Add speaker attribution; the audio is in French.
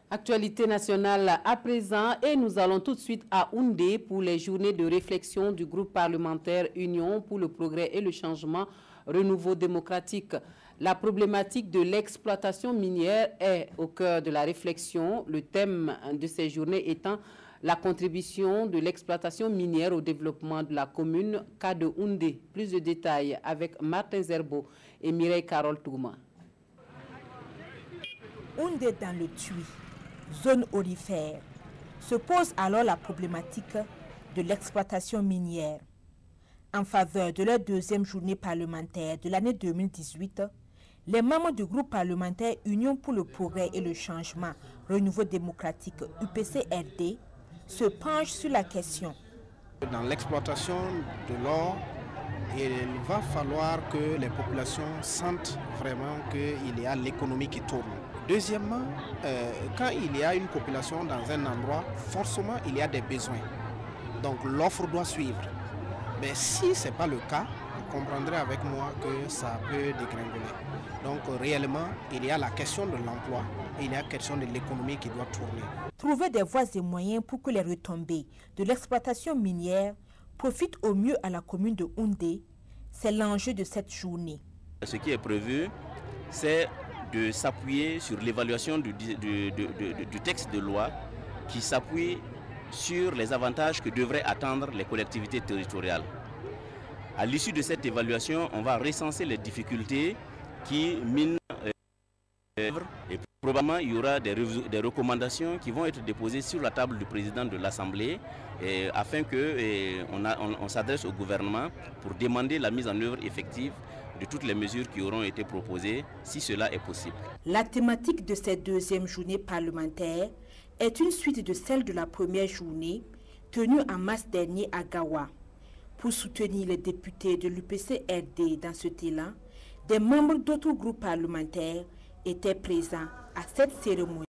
Speaker 1: Actualité nationale à présent et nous allons tout de suite à Houndé pour les journées de réflexion du groupe parlementaire Union pour le progrès et le changement renouveau démocratique. La problématique de l'exploitation minière est au cœur de la réflexion, le thème de ces journées étant la contribution de l'exploitation minière au développement de la commune K de Houndé. Plus de détails avec Martin Zerbo et Mireille Carole Touma.
Speaker 2: Houndé dans le Tui, zone aurifère, se pose alors la problématique de l'exploitation minière. En faveur de leur deuxième journée parlementaire de l'année 2018, les membres du groupe parlementaire Union pour le progrès et le changement renouveau démocratique UPC-RD se penchent sur la question.
Speaker 3: Dans l'exploitation de l'or, il va falloir que les populations sentent vraiment qu'il y a l'économie qui tourne. Deuxièmement, quand il y a une population dans un endroit, forcément il y a des besoins. Donc l'offre doit suivre. Mais si ce n'est pas le cas, vous comprendrez avec moi que ça peut dégringoler. Donc réellement, il y a la question de l'emploi et il y a la question de l'économie qui doit tourner.
Speaker 2: Trouver des voies et moyens pour que les retombées de l'exploitation minière profitent au mieux à la commune de Houndé, c'est l'enjeu de cette journée.
Speaker 4: Ce qui est prévu, c'est de s'appuyer sur l'évaluation du texte de loi qui s'appuie sur les avantages que devraient attendre les collectivités territoriales. À l'issue de cette évaluation, on va recenser les difficultés qui minent l'œuvre et probablement il y aura des recommandations qui vont être déposées sur la table du président de l'Assemblée afin qu'on s'adresse au gouvernement pour demander la mise en œuvre effective de toutes les mesures qui auront été proposées, si cela est possible.
Speaker 2: La thématique de cette deuxième journée parlementaire est une suite de celle de la première journée tenue en mars dernier à Gawa. Pour soutenir les députés de l'UPC-RD dans ce élan, des membres d'autres groupes parlementaires étaient présents à cette cérémonie.